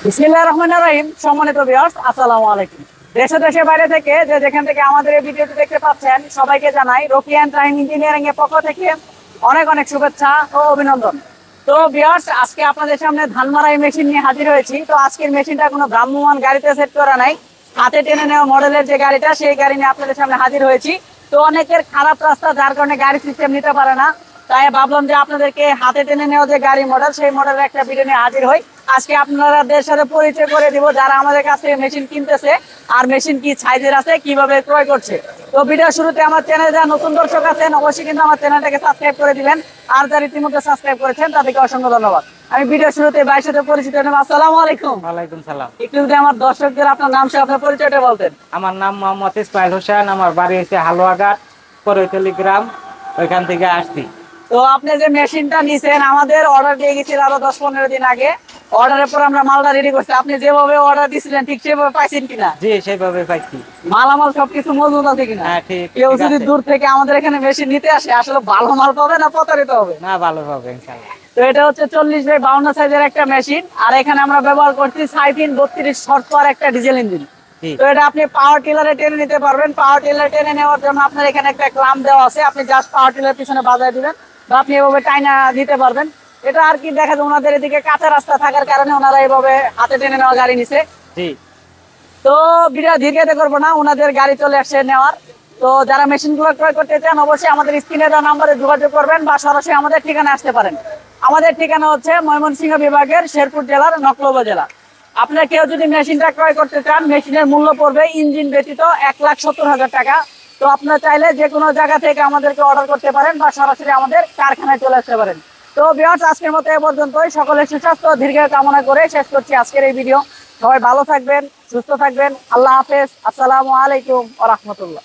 বিসমিল্লাহির রহমানির রহিম। সম্মানিত ভিউয়ার্স, আসসালামু আলাইকুম। দেশে দেশের বাইরে থেকে যেখান থেকে আমাদের এই ভিডিওটি দেখতে পাচ্ছেন সবাইকে জানাই রকি এন্ড ট্রাইন ইঞ্জিনিয়ারিং এর পক্ষ থেকে অনেক অনেক শুভেচ্ছা ও অভিনন্দন। তো ভিউয়ার্স, আজকে আপনাদের সামনে ধান মারাই মেশিন নিয়ে হাজির হয়েছি। তো আজকের মেশিনটা কোনো ভ্রাম্যমাণ গাড়িতে সেট করা নাই, হাতে টেনে নেওয়া মডেলের যে গাড়িটা সেই গাড়ি নিয়ে আপনাদের সামনে হাজির হয়েছি। তো অনেকের খারাপ রাস্তা, যার কারণে গাড়ি সিস্টেম নিতে পারে না, তাই ভাবলাম যে আপনাদেরকে হাতে টেনে নেওয়া যে গাড়ি মডেল সেই মডেলের একটা ভিডিও নিয়ে হাজির হই। আজকে আপনাদের সাথে পরিচয় করে দিব যারা আমাদের কাছ থেকে মেশিন কিনতেছে আর মেশিন কি সাইজের আছে, কিভাবে ক্রয় করছে। তো ভিডিও শুরুতে আমার চ্যানেলে যারা নতুন দর্শক আছেন অবশ্যই কিন্তু আমার চ্যানেলটাকে সাবস্ক্রাইব করে দিবেন, আর যারা ইতিমধ্যে সাবস্ক্রাইব করেছেন তাদেরকে অসংখ্য ধন্যবাদ। আমি ভিডিও শুরুতে ভাইয়ের সাথে পরিচিত হলাম। আসসালামু আলাইকুম। ওয়ালাইকুম সালাম। একটু যদি আমার দর্শকদের আপনার নাম সহ আপনার পরিচয়টা বলতেন। আমার নাম মোহাম্মদ ইসমাইল হোসেন, আমার বাড়ি হচ্ছে হালুয়াঘাট করৈতলি গ্রাম, ওইখান থেকে আসছি। তো আপনি যে মেশিনটা নিছেন আমাদের অর্ডার দিয়ে গেছিল আরো 10-15 দিন আগে, অর্ডারের পর আমরা মালটা রেডি করছি। আপনি যেভাবে অর্ডার দিছিলেন ঠিক সেভাবে পাইছেন কিনা? জি, সেভাবে পাইছি। মালামাল সবকিছু মজুদ আছে কিনা? হ্যাঁ, ঠিক। কেউ যদি দূর থেকে আমাদের এখানে মেশিন নিতে আসে আসলে ভালো মাল পাবে না প্রতারিত হবে? না, ভালো হবে ইনশাআল্লাহ। তো এটা হচ্ছে 40/52 সাইজের একটা মেশিন, আর এখানে আমরা ব্যবহার করছি 6-32 শর্ট পাওয়ার একটা ডিজেল ইঞ্জিন। তো এটা আপনি পাওয়ার টিলারে টেনে নিতে পারবেন। পাওয়ার টিলারে টেনে নেওয়ার জন্য আপনার এখানে একটা ক্লাম দেওয়া আছে, আপনি জাস্ট পাওয়ার টিলার পিছনে বাজায় দিবেন বা আপনি এভাবে টাইনা দিতে পারবেন। এটা আর কি দেখা যায় ওনাদের এদিকে কাঁচা রাস্তা থাকার কারণে ওনারা এইভাবে হাতে টেনে নেওয়া গাড়ি নিছে। জি। তো ভিডিও দীর্ঘায়িত করবো না, ওনাদের গাড়ি চলে আসছে নেওয়ার। তো যারা মেশিন গুলো ক্রয় করতে চান অবশ্যই আমাদের স্ক্রিনে দেওয়া নাম্বারে যোগাযোগ করবেন বা সরাসরি আমাদের ঠিকানা আসতে পারেন। আমাদের ঠিকানা হচ্ছে ময়মনসিংহ বিভাগের শেরপুর জেলার নকলা জেলা। আপনার কেউ যদি মেশিনটা ক্রয় করতে চান, মেশিনের মূল্য পড়বে ইঞ্জিন ব্যতীত 1,70,000 টাকা। তো আপনারা চাইলে যে কোনো জায়গা থেকে আমাদেরকে অর্ডার করতে পারেন বা সরাসরি আমাদের কারখানায় চলে আসতে পারেন। তো ভিউয়ার্স, আজকের মতো এ পর্যন্তই। সকলের সুস্বাস্থ্য দীর্ঘায়ু কামনা করে শেষ করছি আজকের এই ভিডিও। সবাই ভালো থাকবেন, সুস্থ থাকবেন। আল্লাহ হাফেজ। আসসালামু আলাইকুম ওয়া রাহমাতুল্লাহ।